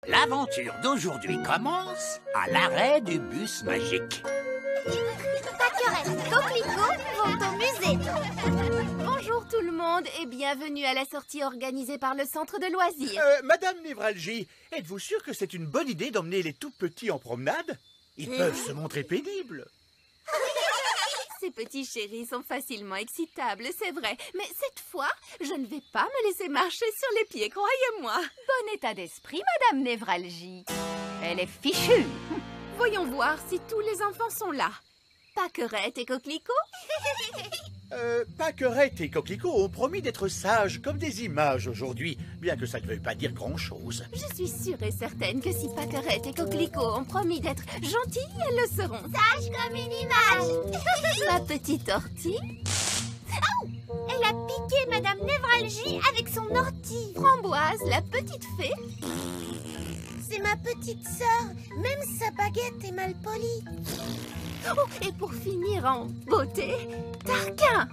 L'aventure d'aujourd'hui commence à l'arrêt du bus magique. Pâquerette, Coquelicot vont au musée. Bonjour tout le monde et bienvenue à la sortie organisée par le centre de loisirs. Madame Névralgie, êtes-vous sûre que c'est une bonne idée d'emmener les tout-petits en promenade? Ils peuvent se montrer pénibles. Ces petits chéris sont facilement excitables, c'est vrai. Mais cette fois, je ne vais pas me laisser marcher sur les pieds, croyez-moi. Bon état d'esprit, Madame Névralgie. Elle est fichue. Voyons voir si tous les enfants sont là. Pâquerette et Coquelicot? Pâquerette et Coquelicot ont promis d'être sages comme des images aujourd'hui, bien que ça ne veuille pas dire grand-chose. Je suis sûre et certaine que si Pâquerette et Coquelicot ont promis d'être gentilles, elles le seront. Sage comme une image. Ma petite ortie. Elle a piqué Madame Névralgie avec son ortie. Framboise, la petite fée. C'est ma petite sœur. Même sa baguette est mal polie. Oh, et pour finir en beauté, Tarquin.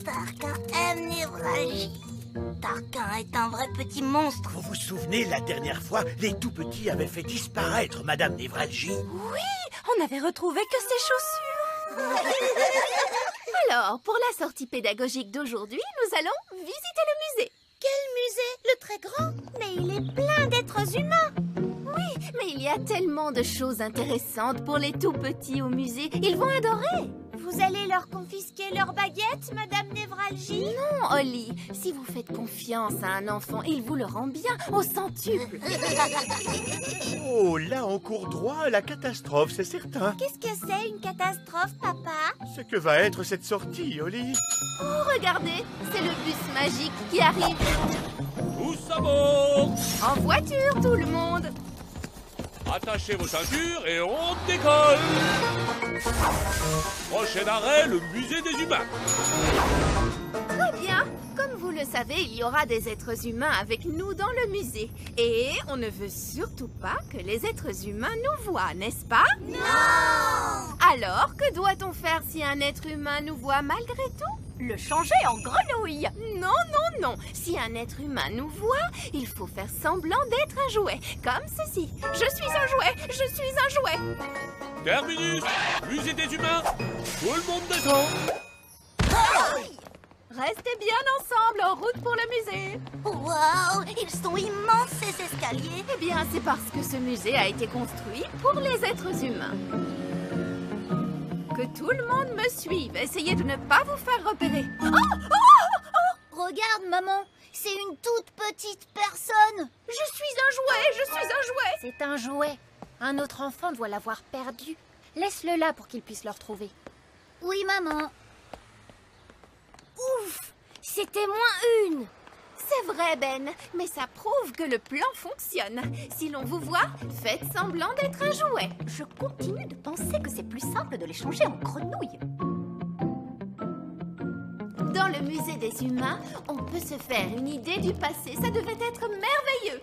Tarquin aime Névralgie. Tarquin est un vrai petit monstre. Vous vous souvenez, la dernière fois, les tout-petits avaient fait disparaître Madame Névralgie? Oui, on n'avait retrouvé que ses chaussures. Alors, pour la sortie pédagogique d'aujourd'hui, nous allons visiter le musée. Quel musée? Le très grand? Mais il est plein d'êtres humains. Oui, mais il y a tellement de choses intéressantes pour les tout-petits au musée. Ils vont adorer. Vous allez leur confisquer leurs baguettes, Madame Névralgie? Non, Holly, si vous faites confiance à un enfant, il vous le rend bien au centuple. Oh, là on court droit à la catastrophe, c'est certain. Qu'est-ce que c'est une catastrophe, papa? Ce que va être cette sortie, Holly? Oh, regardez, c'est le bus magique qui arrive. Tous à bord! En voiture, tout le monde. Attachez vos ceintures et on décolle! Prochain arrêt, le musée des humains. Très bien. Comme vous le savez, il y aura des êtres humains avec nous dans le musée. Et on ne veut surtout pas que les êtres humains nous voient, n'est-ce pas? Non! Alors, que doit-on faire si un être humain nous voit malgré tout? Le changer en grenouille. Non, non, non. Si un être humain nous voit, il faut faire semblant d'être un jouet. Comme ceci. Je suis un jouet. Je suis un jouet. Terminus, musée des humains. Tout le monde descend. Restez bien ensemble en route pour le musée. Waouh! Ils sont immenses, ces escaliers. Eh bien, c'est parce que ce musée a été construit pour les êtres humains. Que tout le monde me suive. Essayez de ne pas vous faire repérer. Regarde, maman. C'est une toute petite personne. Je suis un jouet. Je suis un jouet. C'est un jouet. Un autre enfant doit l'avoir perdu. Laisse-le là pour qu'il puisse le retrouver. Oui, maman. Ouf! C'était moins une. C'est vrai, Ben, mais ça prouve que le plan fonctionne. Si l'on vous voit, faites semblant d'être un jouet. Je continue de penser que c'est plus simple de les changer en grenouilles. Dans le musée des humains, on peut se faire une idée du passé. Ça devait être merveilleux.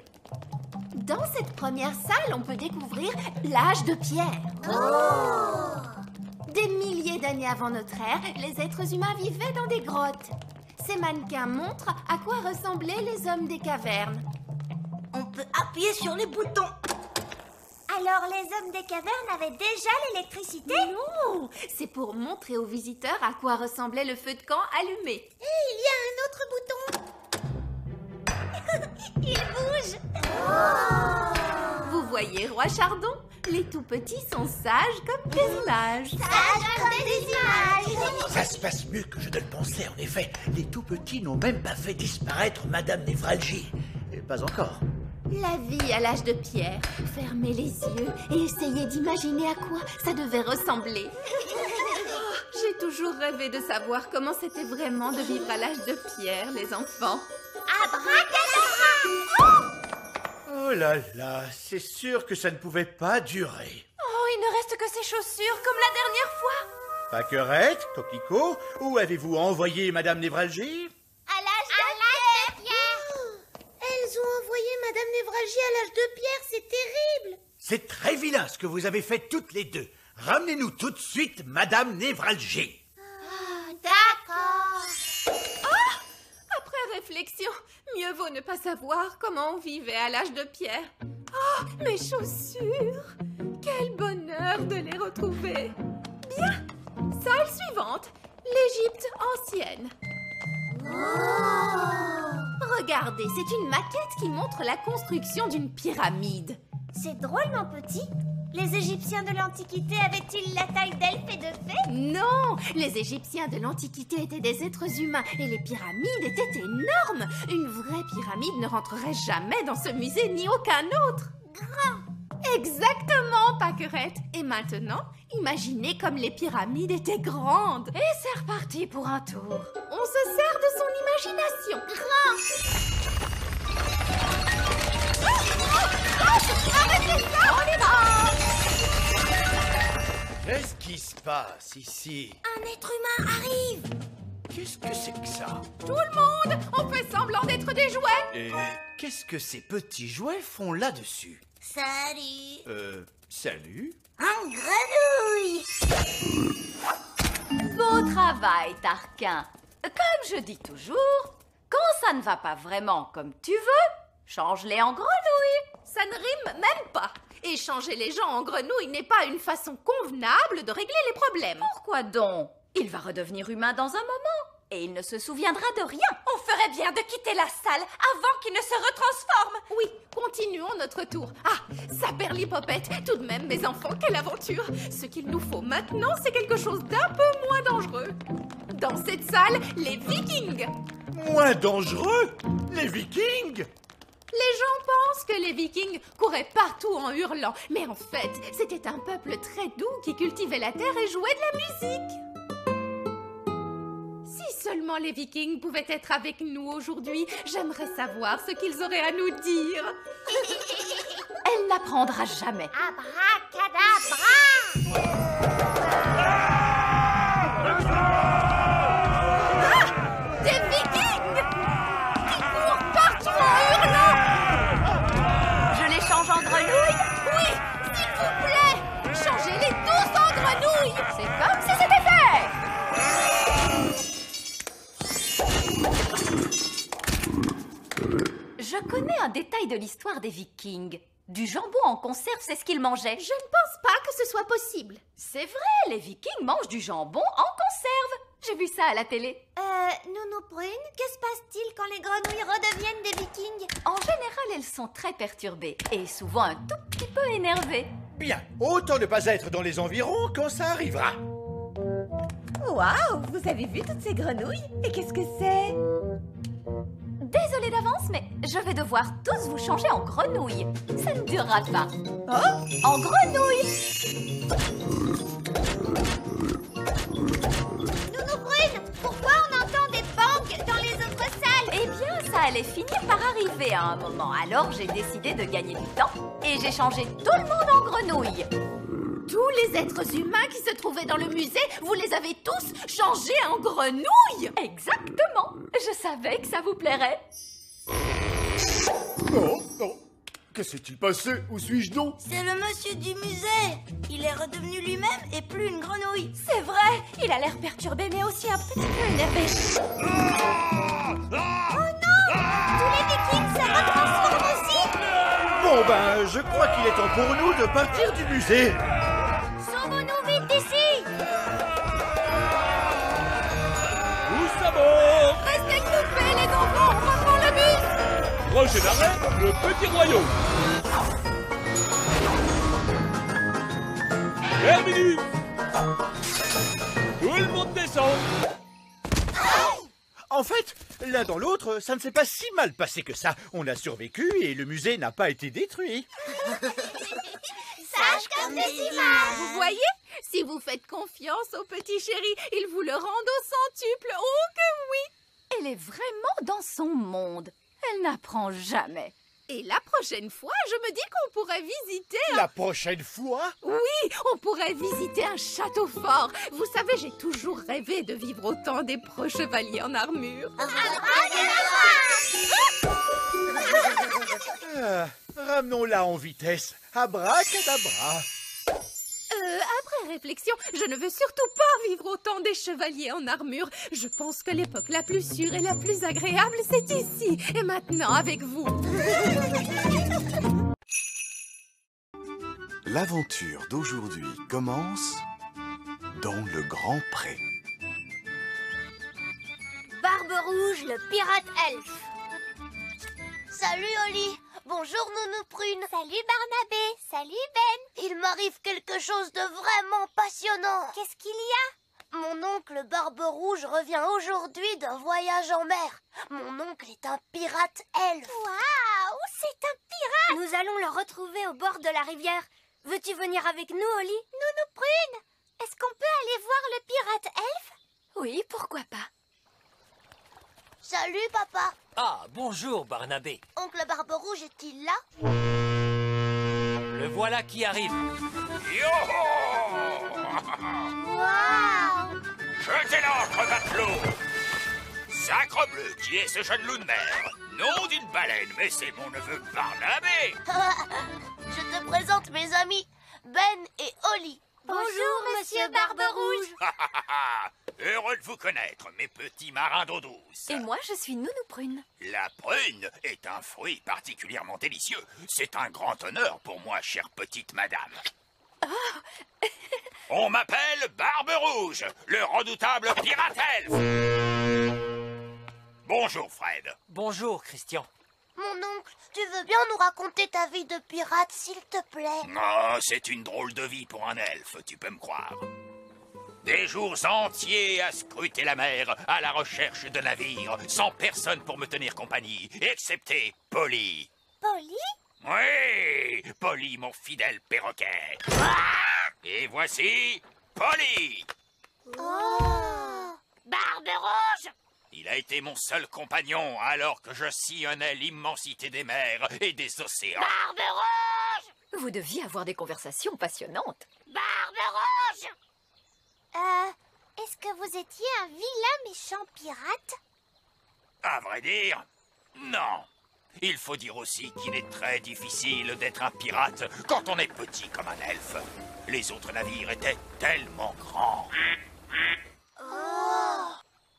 Dans cette première salle, on peut découvrir l'âge de pierre. Des milliers d'années avant notre ère, les êtres humains vivaient dans des grottes. Ces mannequins montrent à quoi ressemblaient les hommes des cavernes. On peut appuyer sur les boutons. Alors les hommes des cavernes avaient déjà l'électricité? Non, c'est pour montrer aux visiteurs à quoi ressemblait le feu de camp allumé. Et il y a un autre bouton. Il bouge. Vous voyez, Roi Chardon, les tout-petits sont sages comme des images. Sages comme des images. Ça se passe mieux que je ne le pensais, en effet. Les tout-petits n'ont même pas fait disparaître Madame Névralgie. Pas encore. La vie à l'âge de pierre. Fermez les yeux et essayez d'imaginer à quoi ça devait ressembler. Oh, j'ai toujours rêvé de savoir comment c'était vraiment de vivre à l'âge de pierre, les enfants. Abracadabra! Oh là là, c'est sûr que ça ne pouvait pas durer. Oh, il ne reste que ces chaussures comme la dernière fois. Pâquerette, Coquelicot, où avez-vous envoyé Madame Névralgie? À l'âge de pierre. Elles ont envoyé Madame Névralgie à l'âge de pierre, c'est terrible. C'est très vilain ce que vous avez fait toutes les deux. Ramenez-nous tout de suite Madame Névralgie. D'accord. Après réflexion. Mieux vaut ne pas savoir comment on vivait à l'âge de pierre. Oh, mes chaussures! Quel bonheur de les retrouver! Bien, salle suivante, l'Égypte ancienne. Regardez, c'est une maquette qui montre la construction d'une pyramide. C'est drôle, mon petit. Les Égyptiens de l'Antiquité avaient-ils la taille d'elfes et de fées? Non, les Égyptiens de l'Antiquité étaient des êtres humains et les pyramides étaient énormes. Une vraie pyramide ne rentrerait jamais dans ce musée ni aucun autre. Grand. Exactement, Pâquerette. Et maintenant, imaginez comme les pyramides étaient grandes. Et c'est reparti pour un tour. On se sert de son imagination. Arrêtez ça! On y va! Qu'est-ce qui se passe ici? Un être humain arrive! Qu'est-ce que c'est que ça? Tout le monde, on fait semblant d'être des jouets. Et qu'est-ce que ces petits jouets font là-dessus? Salut! Salut? Un grenouille! Beau travail, Tarquin. Comme je dis toujours, quand ça ne va pas vraiment comme tu veux, change-les en grenouilles. Ça ne rime même pas. Et changer les gens en grenouilles n'est pas une façon convenable de régler les problèmes. Pourquoi donc? Il va redevenir humain dans un moment et il ne se souviendra de rien. On ferait bien de quitter la salle avant qu'il ne se retransforme! Oui, continuons notre tour. Ah, saperlipopette, tout de même, mes enfants, quelle aventure! Ce qu'il nous faut maintenant, c'est quelque chose d'un peu moins dangereux. Dans cette salle, les Vikings! Moins dangereux? Les Vikings? Les gens pensent que les Vikings couraient partout en hurlant, mais en fait, c'était un peuple très doux qui cultivait la terre et jouait de la musique. Si seulement les Vikings pouvaient être avec nous aujourd'hui, j'aimerais savoir ce qu'ils auraient à nous dire. Elle n'apprendra jamais. Abracadabra! Des Vikings qui courent partout en hurlant! Je les change en grenouilles? Oui, s'il vous plaît, changez-les tous en grenouilles! C'est comme si c'était fait! Je connais un détail de l'histoire des Vikings. Du jambon en conserve, c'est ce qu'ils mangeaient. Je ne pense pas que ce soit possible. C'est vrai, les Vikings mangent du jambon en conserve. J'ai vu ça à la télé. Nounou Prune, que se passe-t-il quand les grenouilles redeviennent des Vikings? En général, elles sont très perturbées et souvent un tout petit peu énervées. Bien, autant ne pas être dans les environs quand ça arrivera. Waouh, vous avez vu toutes ces grenouilles? Et qu'est-ce que c'est? Désolée d'avance, mais je vais devoir tous vous changer en grenouilles. Ça ne durera pas. Oh, En grenouilles! Nounou Prune, pourquoi on entend des bangs dans les autres salles? Eh bien, ça allait finir par arriver à un moment. Alors, j'ai décidé de gagner du temps et j'ai changé tout le monde en grenouilles. Tous les êtres humains qui se trouvaient dans le musée, vous les avez tous changés en grenouilles! Exactement. Je savais que ça vous plairait. Oh, oh. Que s'est-il passé? Où suis-je donc? C'est le monsieur du musée. Il est redevenu lui-même et plus une grenouille. c'est vrai, il a l'air perturbé mais aussi un petit peu énervé. Tous les Vikings se retransforment aussi. Bon ben, je crois qu'il est temps pour nous de partir du musée. Sauvons-nous vite d'ici. Tous à bord! Restez coupés, les enfants, on reprend le bus! Prochain arrêt, le petit royaume. Terminus! Tout le monde descend! En fait, l'un dans l'autre, ça ne s'est pas si mal passé que ça. On a survécu et le musée n'a pas été détruit. Sage comme des images. Vous voyez? Si vous faites confiance au petit chéri, il vous le rend au centuple. Oh que oui! Elle est vraiment dans son monde. Elle n'apprend jamais. Et la prochaine fois, je me dis qu'on pourrait visiter La prochaine fois? Oui, on pourrait visiter un château fort. Vous savez, j'ai toujours rêvé de vivre au temps des pro chevaliers en armure. Ramenons-la en vitesse. Abracadabra. Après réflexion, je ne veux surtout pas vivre au temps des chevaliers en armure. Je pense que l'époque la plus sûre et la plus agréable, c'est ici. Et maintenant, avec vous. L'aventure d'aujourd'hui commence dans le Grand Pré. Barbe Rouge, le pirate elfe. Salut Oli. Bonjour Nounou Prune. Salut Barnabé. Salut Ben. Il m'arrive quelque chose de vraiment passionnant. Qu'est-ce qu'il y a? Mon oncle Barbe Rouge revient aujourd'hui d'un voyage en mer. Mon oncle est un pirate elfe. Waouh, c'est un pirate. Nous allons le retrouver au bord de la rivière. Veux-tu venir avec nous, Oli? Nounou Prune, est-ce qu'on peut aller voir le pirate elfe? Oui, pourquoi pas? Salut papa. Ah, bonjour Barnabé. Oncle Barbe Rouge est-il là? Le voilà qui arrive. Yo-ho! Waouh! Jetez l'ancre, matelot! Sacrebleu, qui est ce jeune loup de mer? Nom d'une baleine, mais c'est mon neveu Barnabé! Je te présente mes amis, Ben et Oli. Bonjour, monsieur Barbe Rouge. Heureux de vous connaître, mes petits marins d'eau douce. Et moi, je suis Nounou Prune. La prune est un fruit particulièrement délicieux. C'est un grand honneur pour moi, chère petite madame. On m'appelle Barbe Rouge, le redoutable pirate elfe. Bonjour, Fred. Bonjour Christian. Mon oncle, tu veux bien nous raconter ta vie de pirate, s'il te plaît? Oh, c'est une drôle de vie pour un elfe, tu peux me croire. Des jours entiers à scruter la mer, à la recherche de navires, sans personne pour me tenir compagnie, excepté Polly. Polly? Oui, Polly, mon fidèle perroquet. Et voici Polly. Oh! Barbe Rouge! Il a été mon seul compagnon alors que je sillonnais l'immensité des mers et des océans. Barbe Rouge! Vous deviez avoir des conversations passionnantes. Barbe Rouge! Est-ce que vous étiez un vilain méchant pirate? À vrai dire, non. Il faut dire aussi qu'il est très difficile d'être un pirate quand on est petit comme un elfe. Les autres navires étaient tellement grands. Oh!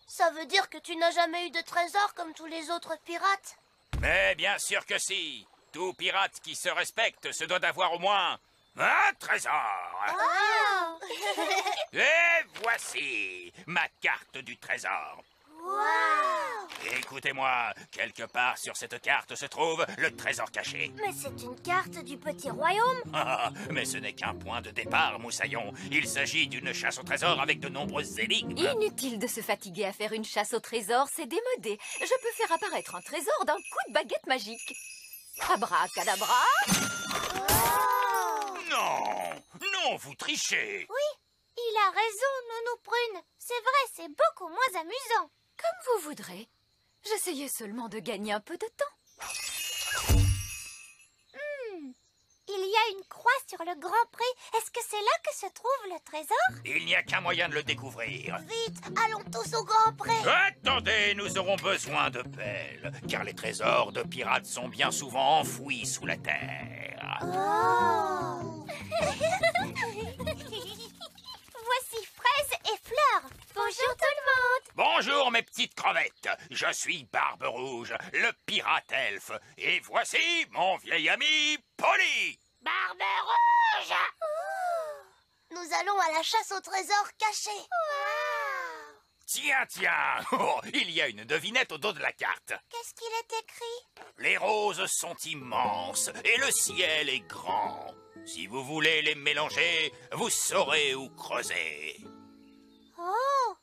Ça veut dire que tu n'as jamais eu de trésor comme tous les autres pirates? Mais bien sûr que si. Tout pirate qui se respecte se doit d'avoir au moins un trésor. Oh! Et voici ma carte du trésor. Wow! Écoutez-moi, quelque part sur cette carte se trouve le trésor caché. Mais c'est une carte du petit royaume. Ah, mais ce n'est qu'un point de départ, Moussaillon. Il s'agit d'une chasse au trésor avec de nombreuses énigmes. Inutile de se fatiguer à faire une chasse au trésor, c'est démodé. Je peux faire apparaître un trésor d'un coup de baguette magique. Abracadabra. Oh! Non, non, vous trichez. Oui, il a raison, Nounou Prune. C'est vrai, c'est beaucoup moins amusant. Comme vous voudrez. J'essayais seulement de gagner un peu de temps. Il y a une croix sur le Grand Pré. Est-ce que c'est là que se trouve le trésor? Il n'y a qu'un moyen de le découvrir. Vite, allons tous au Grand Pré. Attendez, nous aurons besoin de pelles, car les trésors de pirates sont bien souvent enfouis sous la terre. Oh! Voici Fraise et Fleur. Bonjour tout le monde. Bonjour mes petites crevettes, je suis Barbe Rouge, le pirate elfe, et voici mon vieil ami Polly. Barbe Rouge. Nous allons à la chasse au trésor caché. Wow! Tiens, tiens, oh, il y a une devinette au dos de la carte. Qu'est-ce qu'il est écrit? Les roses sont immenses et le ciel est grand. Si vous voulez les mélanger, vous saurez où creuser. Oh!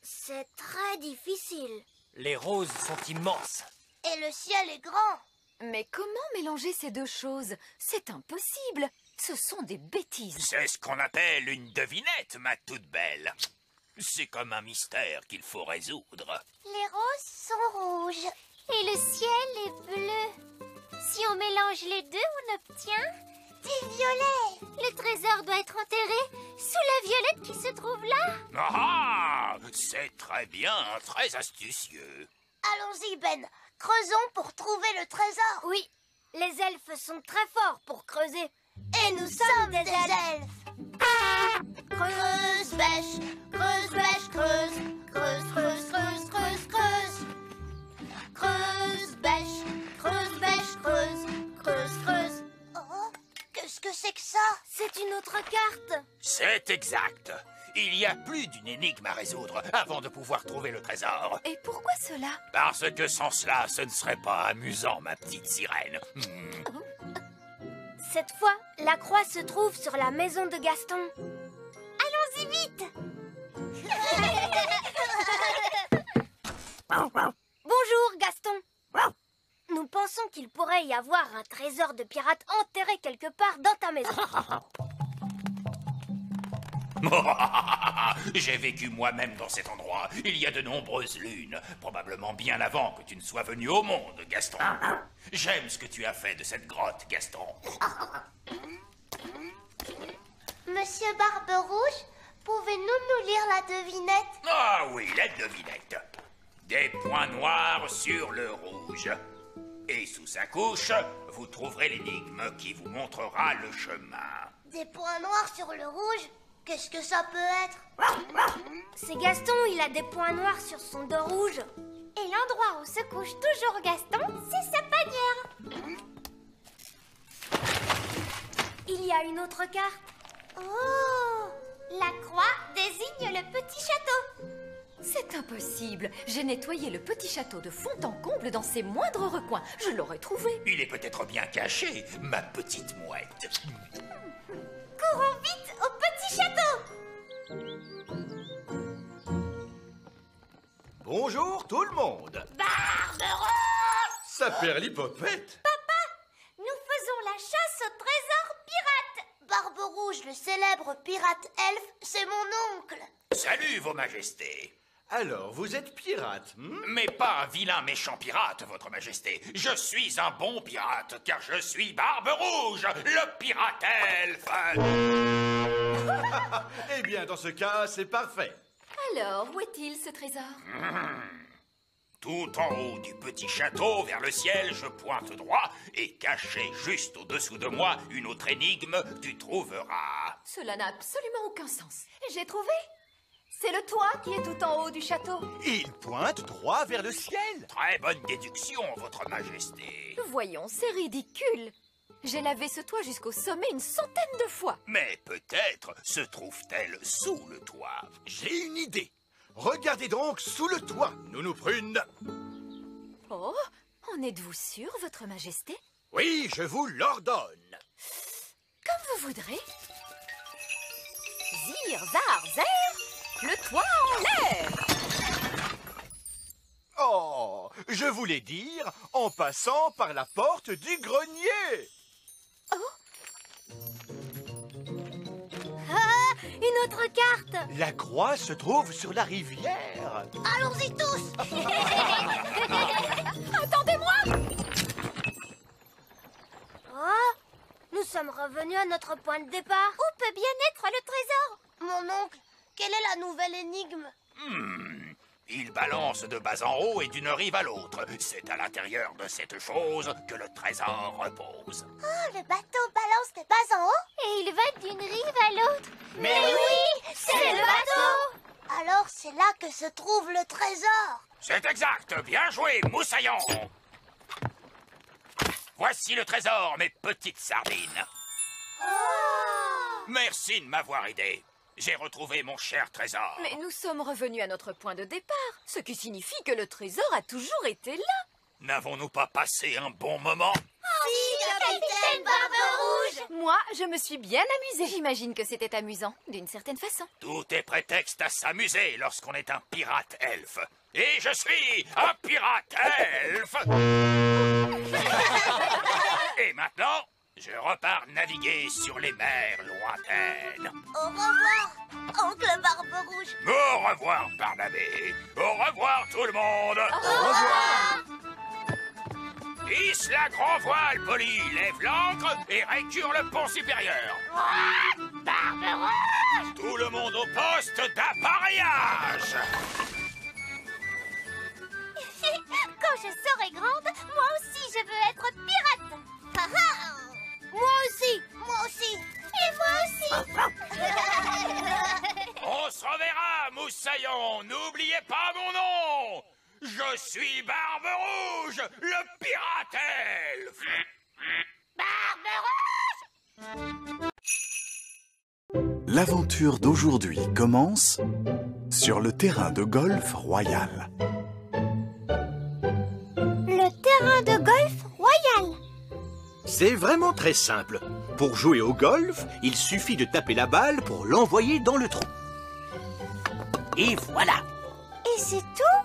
C'est très difficile. Les roses sont immenses. Et le ciel est grand. Mais comment mélanger ces deux choses? C'est impossible. Ce sont des bêtises. C'est ce qu'on appelle une devinette, ma toute belle. C'est comme un mystère qu'il faut résoudre. Les roses sont rouges. Et le ciel est bleu. Si on mélange les deux, on obtient des violets. Le trésor doit être enterré sous la violette qui se trouve là. Ah, c'est très bien, très astucieux. Allons-y, Ben. Creusons pour trouver le trésor. Oui, les elfes sont très forts pour creuser. Et nous sommes des elfes. Creuse, bêche, creuse, bêche, creuse. Creuse, creuse, creuse, creuse, creuse. Creuse, bêche, creuse, bêche, creuse. Creuse, creuse. Oh, qu'est-ce que c'est que ça? C'est une autre carte. C'est exact. Il y a plus d'une énigme à résoudre avant de pouvoir trouver le trésor. Et pourquoi cela? Parce que sans cela, ce ne serait pas amusant, ma petite sirène. Cette fois, la croix se trouve sur la maison de Gaston. Allons-y vite. Bonjour, Gaston. Nous pensons qu'il pourrait y avoir un trésor de pirate enterré quelque part dans ta maison. J'ai vécu moi-même dans cet endroit. Il y a de nombreuses lunes, probablement bien avant que tu ne sois venu au monde, Gaston. J'aime ce que tu as fait de cette grotte, Gaston. Monsieur Barbe-Rouge, pouvez-nous nous lire la devinette? Ah oui, la devinette. Des points noirs sur le rouge. Et sous sa couche, vous trouverez l'énigme qui vous montrera le chemin. Des points noirs sur le rouge? Qu'est-ce que ça peut être? C'est Gaston, il a des points noirs sur son dos rouge. Et l'endroit où se couche toujours Gaston, c'est sa panière. Il y a une autre carte. Oh! La croix désigne le petit château. C'est impossible. J'ai nettoyé le petit château de fond en comble dans ses moindres recoins. Je l'aurais trouvé. Il est peut-être bien caché, ma petite mouette. Courons vite au petit château. Bonjour tout le monde. Barbe-Rouge! Ça perlipopette. Papa, nous faisons la chasse au trésor pirate. Barbe-Rouge, le célèbre pirate elfe, c'est mon oncle. Salut, vos majestés. Alors, vous êtes pirate, Mais pas un vilain méchant pirate, votre majesté. Je suis un bon pirate, car je suis Barbe-Rouge, le pirate elfe. Eh bien, dans ce cas, c'est parfait. Alors, où est-il ce trésor? Tout en haut du petit château, vers le ciel, je pointe droit, et caché juste au-dessous de moi, une autre énigme, tu trouveras. Cela n'a absolument aucun sens. J'ai trouvé. C'est le toit qui est tout en haut du château. Il pointe droit vers le ciel. Très bonne déduction, votre majesté. Voyons, c'est ridicule. J'ai lavé ce toit jusqu'au sommet une centaine de fois. Mais peut-être se trouve-t-elle sous le toit. J'ai une idée. Regardez donc sous le toit, Nounou Prune. Oh, en êtes-vous sûr, votre majesté? Oui, je vous l'ordonne. Comme vous voudrez. Zir, zar, zer, le toit en l'air. Oh, je voulais dire en passant par la porte du grenier. Ah, une autre carte. La croix se trouve sur la rivière. Allons-y tous. Attendez-moi. Oh, nous sommes revenus à notre point de départ. Où peut bien être le trésor? Mon oncle, quelle est la nouvelle énigme? Il balance de bas en haut et d'une rive à l'autre. C'est à l'intérieur de cette chose que le trésor repose. Oh, le bateau balance de bas en haut et il va d'une rive à l'autre. Mais oui, c'est le bateau. Alors c'est là que se trouve le trésor. C'est exact. Bien joué, Moussaillon. Voici le trésor, mes petites sardines. Oh! Merci de m'avoir aidé. J'ai retrouvé mon cher trésor. Mais nous sommes revenus à notre point de départ, ce qui signifie que le trésor a toujours été là. N'avons-nous pas passé un bon moment? Si, capitaine Barbe-Rouge. Moi, je me suis bien amusée. J'imagine que c'était amusant, d'une certaine façon. Tout est prétexte à s'amuser lorsqu'on est un pirate elfe. Et je suis un pirate elfe. Et maintenant, je repars naviguer sur les mers lointaines. Au revoir, oncle Barbe-Rouge. Au revoir, Barnabé. Au revoir, tout le monde. Au revoir. Hisse la grand voile, Polly. Lève l'ancre et récure le pont supérieur. Barbe-Rouge. Tout le monde au poste d'appareillage. Quand je serai grande, moi aussi je veux être pirate. Moi aussi. Moi aussi. Et moi aussi. Je suis Barbe Rouge, le pirate elfe. L'aventure d'aujourd'hui commence sur le terrain de golf royal. Le terrain de golf royal. C'est vraiment très simple. Pour jouer au golf, il suffit de taper la balle pour l'envoyer dans le trou. Et voilà. Et c'est tout?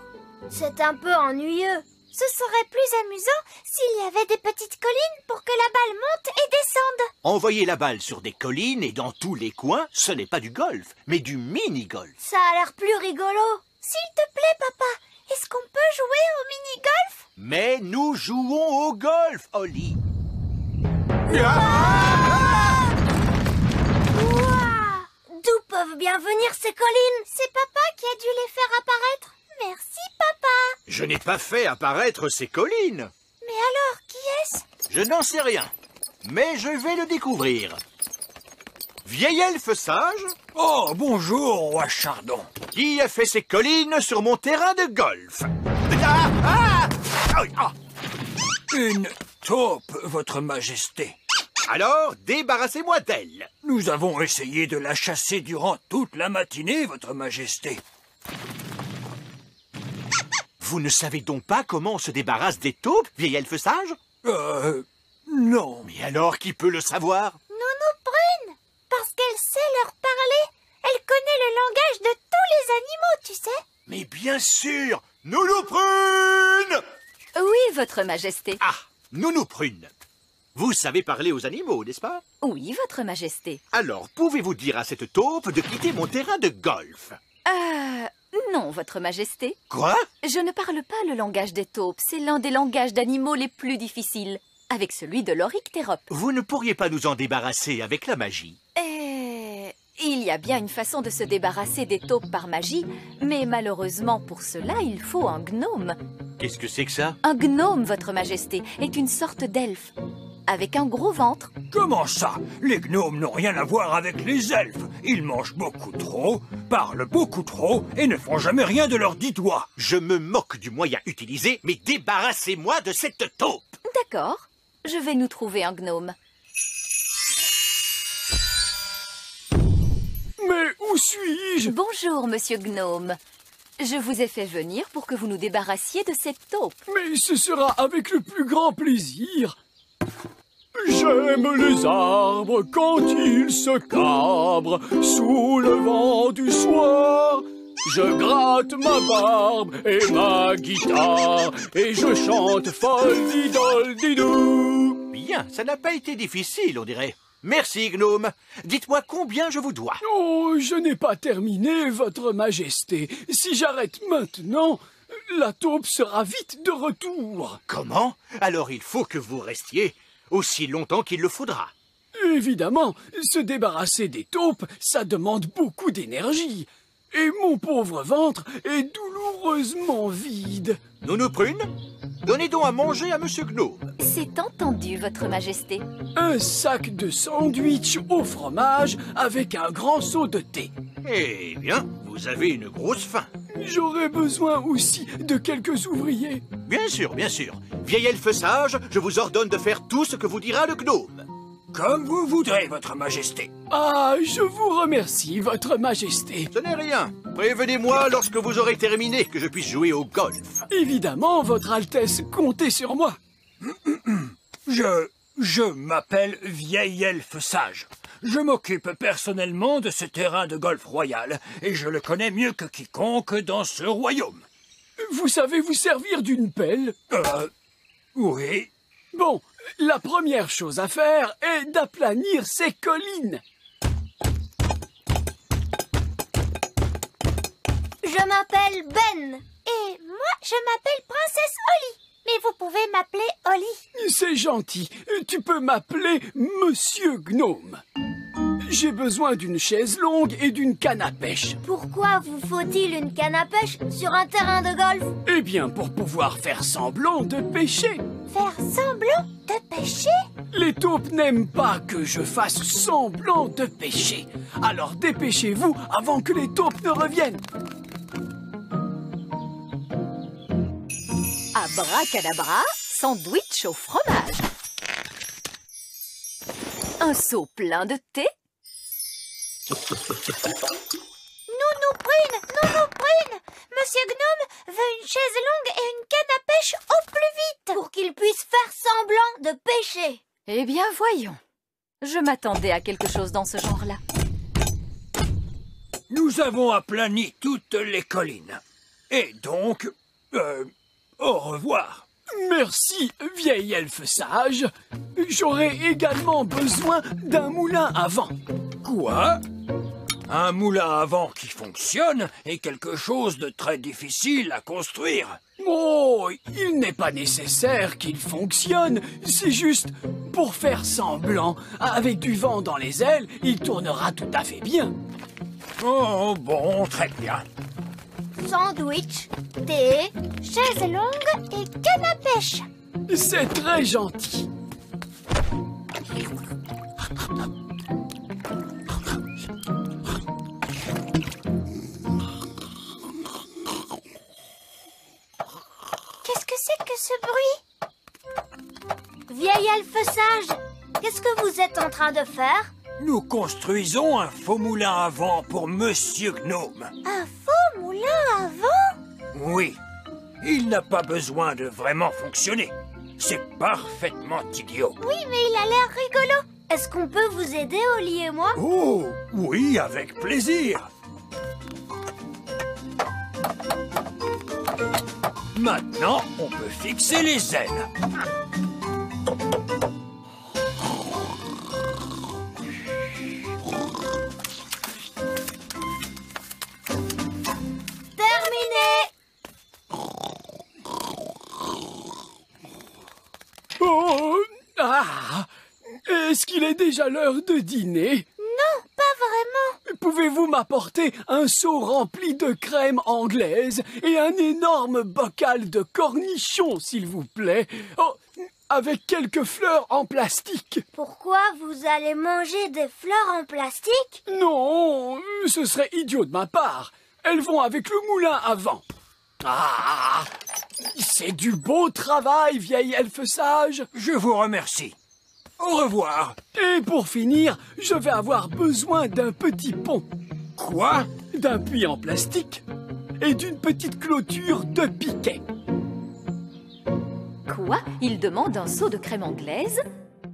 C'est un peu ennuyeux. Ce serait plus amusant s'il y avait des petites collines pour que la balle monte et descende. Envoyer la balle sur des collines et dans tous les coins, ce n'est pas du golf, mais du mini-golf. Ça a l'air plus rigolo. S'il te plaît, papa, est-ce qu'on peut jouer au mini-golf? Mais nous jouons au golf, Oli. Ouah! D'où peuvent bien venir ces collines? C'est papa qui a dû les faire apparaître. Merci, papa. Je n'ai pas fait apparaître ces collines. Mais alors, qui est-ce? Je n'en sais rien, mais je vais le découvrir. Vieil elfe sage? Oh, bonjour, roi Chardon. Qui a fait ces collines sur mon terrain de golf? Une taupe, votre majesté. Alors, débarrassez-moi d'elle. Nous avons essayé de la chasser durant toute la matinée, votre majesté. Vous ne savez donc pas comment on se débarrasse des taupes, vieil elfe sage? Non. Mais alors, qui peut le savoir? Nounou Prune, parce qu'elle sait leur parler. Elle connaît le langage de tous les animaux, tu sais. Mais bien sûr, Nounou Prune! Oui, votre majesté. Ah, Nounou Prune. Vous savez parler aux animaux, n'est-ce pas? Oui, votre majesté. Alors, pouvez-vous dire à cette taupe de quitter mon terrain de golf? Non, votre majesté. Quoi? Je ne parle pas le langage des taupes. C'est l'un des langages d'animaux les plus difficiles, avec celui de l'Oryctérope. Vous ne pourriez pas nous en débarrasser avec la magie? Il y a bien une façon de se débarrasser des taupes par magie, mais malheureusement pour cela, il faut un gnome. Qu'est-ce que c'est que ça? Un gnome, votre majesté, est une sorte d'elfe, avec un gros ventre. Comment ça? Les gnomes n'ont rien à voir avec les elfes. Ils mangent beaucoup trop, parlent beaucoup trop et ne font jamais rien de leurs 10 doigts. Je me moque du moyen utilisé, mais débarrassez-moi de cette taupe. D'accord, je vais nous trouver un gnome. Mais où suis-je? Bonjour, monsieur Gnome. Je vous ai fait venir pour que vous nous débarrassiez de cette taupe. Mais ce sera avec le plus grand plaisir. J'aime les arbres quand ils se cabrent sous le vent du soir. Je gratte ma barbe et ma guitare et je chante folle-didol-didou. Bien, ça n'a pas été difficile, on dirait. Merci, gnome. Dites-moi combien je vous dois. Oh, je n'ai pas terminé, votre majesté. Si j'arrête maintenant, la taupe sera vite de retour. Comment? Alors il faut que vous restiez aussi longtemps qu'il le faudra. Évidemment, se débarrasser des taupes, ça demande beaucoup d'énergie. Et mon pauvre ventre est douloureusement vide. Nounou Prune, donnez donc à manger à Monsieur Gnome. C'est entendu, votre majesté. Un sac de sandwich au fromage avec un grand seau de thé. Eh bien, vous avez une grosse faim. J'aurais besoin aussi de quelques ouvriers. Bien sûr, bien sûr. Vieil elfe sage, je vous ordonne de faire tout ce que vous dira le gnome. Comme vous voudrez, votre majesté. Ah, je vous remercie, votre majesté. Ce n'est rien. Prévenez-moi lorsque vous aurez terminé, que je puisse jouer au golf. Évidemment, votre Altesse, comptez sur moi. Je m'appelle Vieil Elfe Sage. Je m'occupe personnellement de ce terrain de golf royal, et je le connais mieux que quiconque dans ce royaume. Vous savez vous servir d'une pelle? Oui. Bon, la première chose à faire est d'aplanir ces collines. Je m'appelle Ben. Et moi, je m'appelle Princesse Oli. Mais vous pouvez m'appeler Oli. C'est gentil. Tu peux m'appeler Monsieur Gnome. J'ai besoin d'une chaise longue et d'une canne à pêche. Pourquoi vous faut-il une canne à pêche sur un terrain de golf? Eh bien, pour pouvoir faire semblant de pêcher. Faire semblant de pêcher? Les taupes n'aiment pas que je fasse semblant de pêcher. Alors dépêchez-vous avant que les taupes ne reviennent. Bracadabra, sandwich au fromage. Un seau plein de thé. Nounou Prune, Monsieur Gnome veut une chaise longue et une canne à pêche au plus vite pour qu'il puisse faire semblant de pêcher. Eh bien, voyons. Je m'attendais à quelque chose dans ce genre-là. Nous avons aplani toutes les collines. Et donc, au revoir. Merci, vieil elfe sage. J'aurai également besoin d'un moulin à vent. Quoi? Un moulin à vent qui fonctionne est quelque chose de très difficile à construire. Oh, il n'est pas nécessaire qu'il fonctionne. C'est juste pour faire semblant. Avec du vent dans les ailes, il tournera tout à fait bien. Oh, bon, très bien. Sandwich, thé, chaise longue et canne à pêche. C'est très gentil. Qu'est-ce que c'est que ce bruit? Vieil elfe sage, qu'est-ce que vous êtes en train de faire? Nous construisons un faux moulin à vent pour Monsieur Gnome. Un faux moulin à vent? Oui, il n'a pas besoin de vraiment fonctionner. C'est parfaitement idiot. Oui, mais il a l'air rigolo. Est-ce qu'on peut vous aider, Oli et moi? Oh, oui, avec plaisir. Maintenant, on peut fixer les ailes. Oh, ah, est-ce qu'il est déjà l'heure de dîner? Non, pas vraiment. Pouvez-vous m'apporter un seau rempli de crème anglaise et un énorme bocal de cornichons, s'il vous plaît? Oh, avec quelques fleurs en plastique. Pourquoi vous allez manger des fleurs en plastique? Non, ce serait idiot de ma part. Elles vont avec le moulin à vent. Ah, c'est du beau travail, vieil elfe sage. Je vous remercie. Au revoir. Et pour finir, je vais avoir besoin d'un petit pont. Quoi? D'un puits en plastique et d'une petite clôture de piquet. Quoi? Il demande un seau de crème anglaise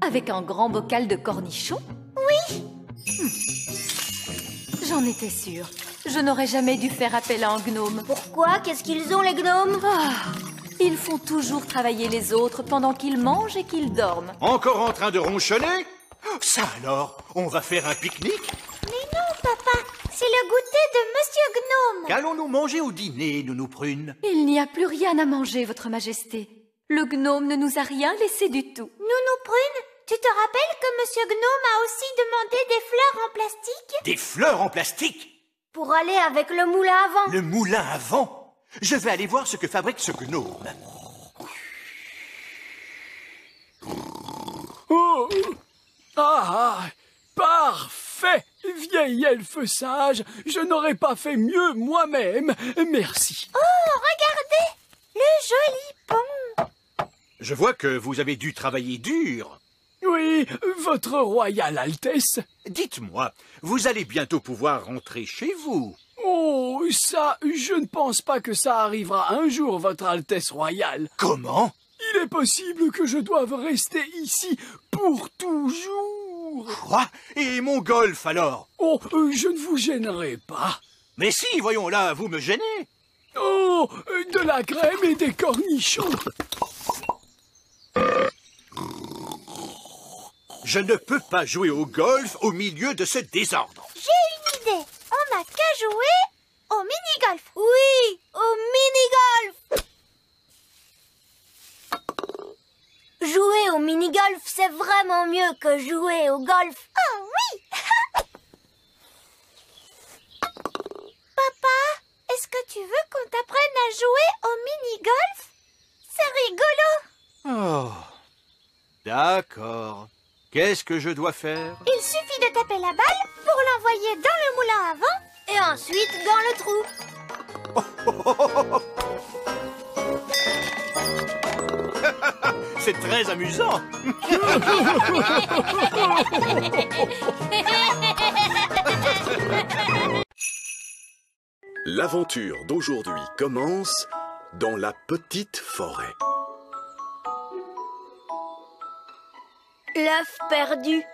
avec un grand bocal de cornichons? Oui. J'en étais sûre. Je n'aurais jamais dû faire appel à un gnome. Pourquoi? Qu'est-ce qu'ils ont, les gnomes? Ils font toujours travailler les autres pendant qu'ils mangent et qu'ils dorment. Encore en train de ronchonner? Ça alors, on va faire un pique-nique? Mais non, papa, c'est le goûter de Monsieur Gnome. Qu'allons-nous manger au dîner, Nounou Prune? Il n'y a plus rien à manger, Votre Majesté. Le gnome ne nous a rien laissé du tout. Nounou Prune, tu te rappelles que Monsieur Gnome a aussi demandé des fleurs en plastique? Des fleurs en plastique? Pour aller avec le moulin à vent. Le moulin à vent? Je vais aller voir ce que fabrique ce gnome. Oh, ah, parfait, vieil elfe sage. Je n'aurais pas fait mieux moi-même. Merci. Oh, regardez, le joli pont. Je vois que vous avez dû travailler dur. Oui, votre royale Altesse. Dites-moi, vous allez bientôt pouvoir rentrer chez vous. Oh, ça, je ne pense pas que ça arrivera un jour, votre Altesse royale. Comment? Il est possible que je doive rester ici pour toujours. Quoi? Et mon golf, alors? Oh, je ne vous gênerai pas. Mais si, voyons là, vous me gênez. Oh, de la crème et des cornichons. Je ne peux pas jouer au golf au milieu de ce désordre. J'ai une idée. On n'a qu'à jouer au mini-golf. Oui, au mini-golf. Jouer au mini-golf, c'est vraiment mieux que jouer au golf. Oh oui. Papa, est-ce que tu veux qu'on t'apprenne à jouer au mini-golf? C'est rigolo. Oh, d'accord. Qu'est-ce que je dois faire? Il suffit de taper la balle pour l'envoyer dans le moulin à vent et ensuite dans le trou. C'est très amusant. L'aventure d'aujourd'hui commence dans la petite forêt. L'œuf perdu.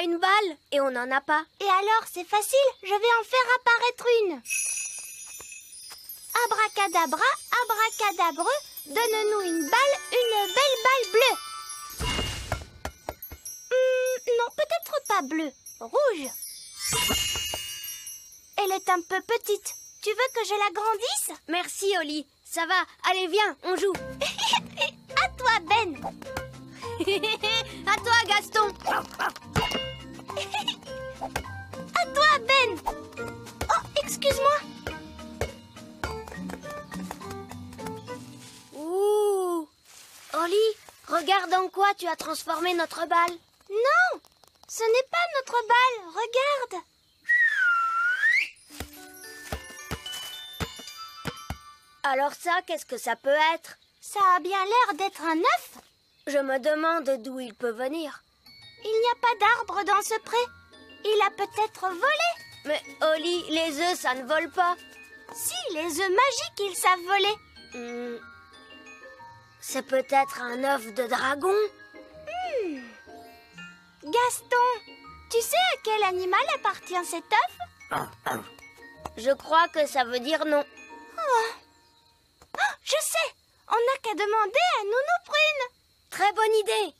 Une balle et on n'en a pas. Et alors, c'est facile, je vais en faire apparaître une. Abracadabra, abracadabreux, donne-nous une belle balle bleue. Non, peut-être pas bleue, rouge. Elle est un peu petite. Tu veux que je la grandisse? Merci, Oli. Ça va. Allez, viens, on joue. À toi, Ben. À toi, Gaston. À toi, Ben. Oh, excuse-moi. Ouh. Oli, regarde en quoi tu as transformé notre balle. Non, ce n'est pas notre balle. Regarde. Alors ça, qu'est-ce que ça peut être? Ça a bien l'air d'être un œuf. Je me demande d'où il peut venir. Il n'y a pas d'arbre dans ce pré. Il a peut-être volé. Mais Oli, les œufs, ça ne vole pas. Si, les œufs magiques, ils savent voler. C'est peut-être un œuf de dragon. Gaston, tu sais à quel animal appartient cet œuf? Je crois que ça veut dire non. Oh, je sais. On n'a qu'à demander à Nounou Prune. Très bonne idée.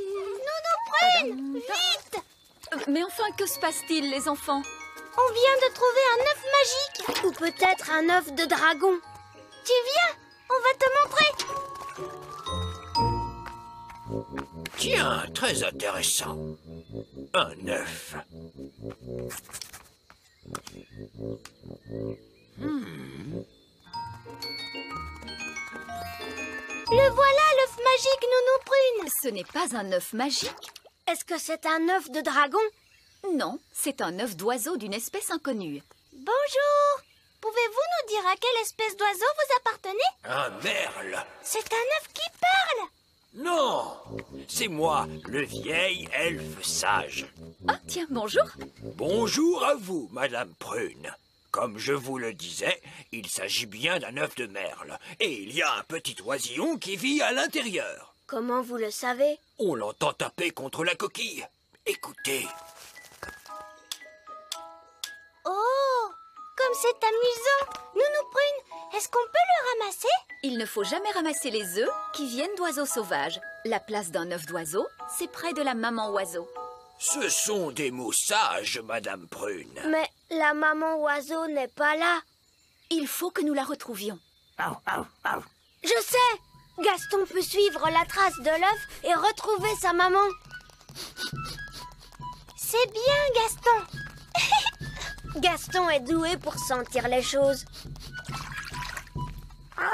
Nounou Prune, vite! Mais enfin, que se passe-t-il, les enfants? On vient de trouver un œuf magique. Ou peut-être un œuf de dragon. Tu viens? On va te montrer. Tiens, très intéressant. Un œuf. Le voilà, l'œuf magique, Nounou Prune. Ce n'est pas un œuf magique. Est-ce que c'est un œuf de dragon? Non, c'est un œuf d'oiseau d'une espèce inconnue. Bonjour. Pouvez-vous nous dire à quelle espèce d'oiseau vous appartenez? Un merle. C'est un œuf qui parle. Non, c'est moi, le vieil elfe sage. Ah, tiens, bonjour. Bonjour à vous, Madame Prune. Comme je vous le disais, il s'agit bien d'un œuf de merle. Et il y a un petit oisillon qui vit à l'intérieur. Comment vous le savez? On l'entend taper contre la coquille. Écoutez. Oh, comme c'est amusant. Nounou Prune, est-ce qu'on peut le ramasser? Il ne faut jamais ramasser les œufs qui viennent d'oiseaux sauvages. La place d'un œuf d'oiseau, c'est près de la maman oiseau. Ce sont des mots sages, Madame Prune. Mais la maman oiseau n'est pas là. Il faut que nous la retrouvions. Je sais! Gaston peut suivre la trace de l'œuf et retrouver sa maman. C'est bien, Gaston. Gaston est doué pour sentir les choses. Oh.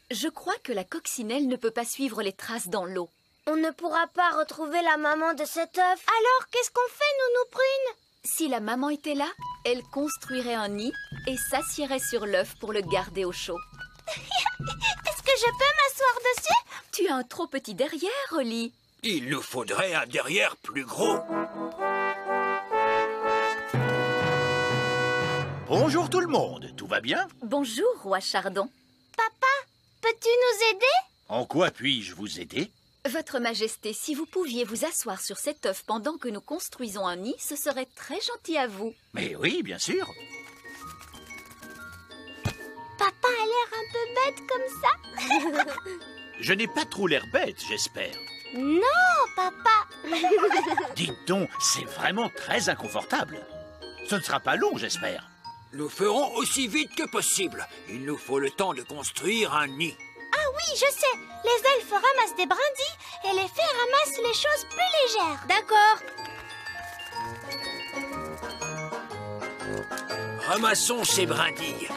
Je crois que la coccinelle ne peut pas suivre les traces dans l'eau. On ne pourra pas retrouver la maman de cet œuf. Alors, qu'est-ce qu'on fait, Nounou Prune? Si la maman était là, elle construirait un nid et s'assiérait sur l'œuf pour le garder au chaud. Est-ce que je peux m'asseoir dessus? Tu as un trop petit derrière, Oli. Il nous faudrait un derrière plus gros. Bonjour tout le monde, tout va bien? Bonjour, roi Chardon. Papa, peux-tu nous aider? En quoi puis-je vous aider? Votre Majesté, si vous pouviez vous asseoir sur cet œuf pendant que nous construisons un nid, ce serait très gentil à vous. Mais oui, bien sûr. Papa a l'air un peu bête comme ça. Je n'ai pas trop l'air bête, j'espère. Non, papa. Dites donc, c'est vraiment très inconfortable. Ce ne sera pas long, j'espère. Nous ferons aussi vite que possible. Il nous faut le temps de construire un nid. Ah oui, je sais. Les elfes ramassent des brindilles et les fées ramassent les choses plus légères. D'accord. Ramassons ces brindilles.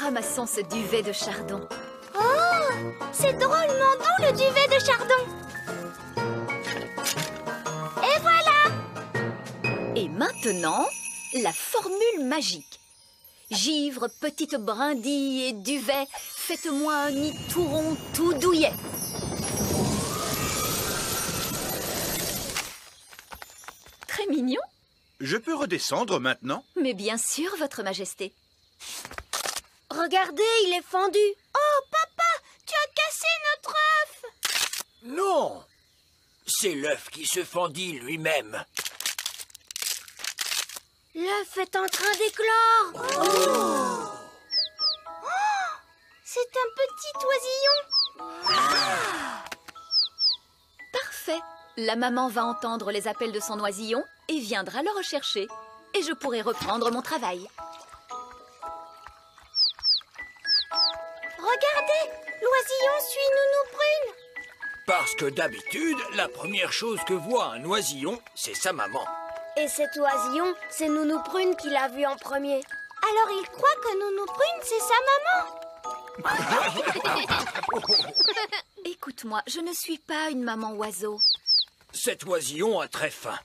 Ramassons ce duvet de chardon. Oh, c'est drôlement doux le duvet de chardon. Et voilà. Et maintenant, la formule magique. Givre, petite brindille et duvet, faites-moi un nid tout rond, tout douillet. Très mignon. Je peux redescendre maintenant? Mais bien sûr, votre Majesté. Regardez, il est fendu. Oh, papa, tu as cassé notre œuf. Non, c'est l'œuf qui se fendit lui-même. L'œuf est en train d'éclore. Oh. Oh, c'est un petit oisillon. Parfait. La maman va entendre les appels de son oisillon et viendra le rechercher. Et je pourrai reprendre mon travail. Regardez, l'oisillon suit Nounou Prune. Parce que d'habitude, la première chose que voit un oisillon, c'est sa maman. Et cet oisillon, c'est Nounou Prune qui l'a vu en premier. Alors il croit que Nounou Prune, c'est sa maman. Écoute-moi, je ne suis pas une maman oiseau. Cet oisillon a très faim.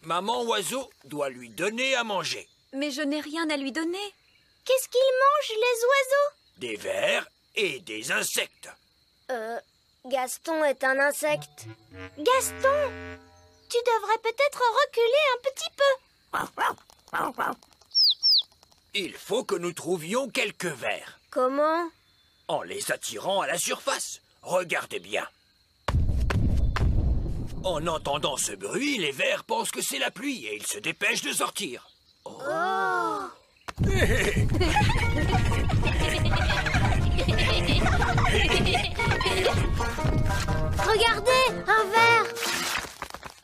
Maman oiseau doit lui donner à manger. Mais je n'ai rien à lui donner. Qu'est-ce qu'ils mangent, les oiseaux? Des vers et des insectes. Gaston est un insecte. Gaston, tu devrais peut-être reculer un petit peu. Il faut que nous trouvions quelques vers. Comment? En les attirant à la surface. Regardez bien. En entendant ce bruit, les vers pensent que c'est la pluie et ils se dépêchent de sortir. Oh. Regardez, un ver.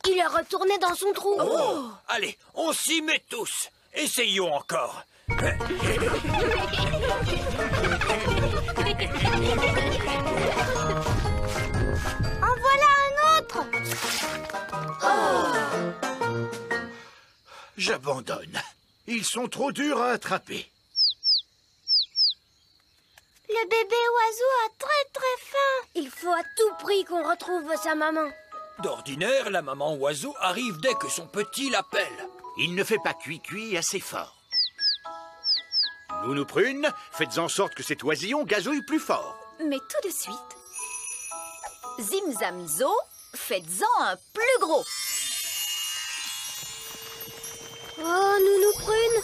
Il est retourné dans son trou. Oh. Allez, on s'y met tous. Essayons encore. En voilà un autre. J'abandonne. Ils sont trop durs à attraper. Le bébé oiseau a très faim. Il faut à tout prix qu'on retrouve sa maman. D'ordinaire, la maman oiseau arrive dès que son petit l'appelle. Il ne fait pas cuit assez fort. Nounou Prune, faites en sorte que cet oisillon gazouille plus fort. Mais tout de suite. Zim Zam Zo, faites-en un plus gros. Oh, Nounou Prune,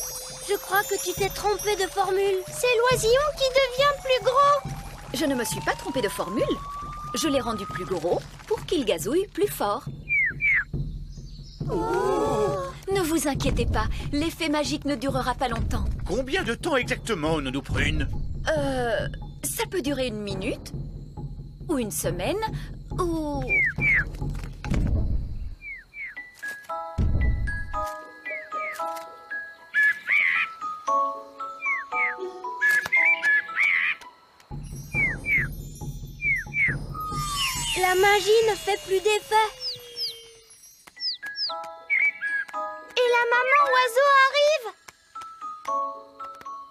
je crois que tu t'es trompée de formule. C'est l'oisillon qui devient plus gros. Je ne me suis pas trompée de formule. Je l'ai rendu plus gros pour qu'il gazouille plus fort. Oh. Ne vous inquiétez pas, l'effet magique ne durera pas longtemps. Combien de temps exactement, Nounou Prune? Ça peut durer 1 minute, ou 1 semaine, ou... La magie ne fait plus d'effet. Et la maman oiseau arrive.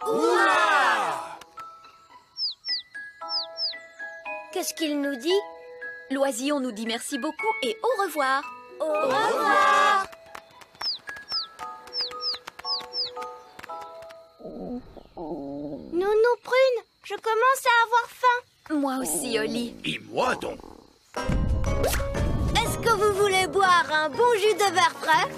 Ouah! Qu'est-ce qu'il nous dit? L'oisillon nous dit merci beaucoup et au revoir. Au revoir. Nounou Prune, je commence à avoir faim. Moi aussi, Oli. Et moi donc. Est-ce que vous voulez boire un bon jus de verre frais?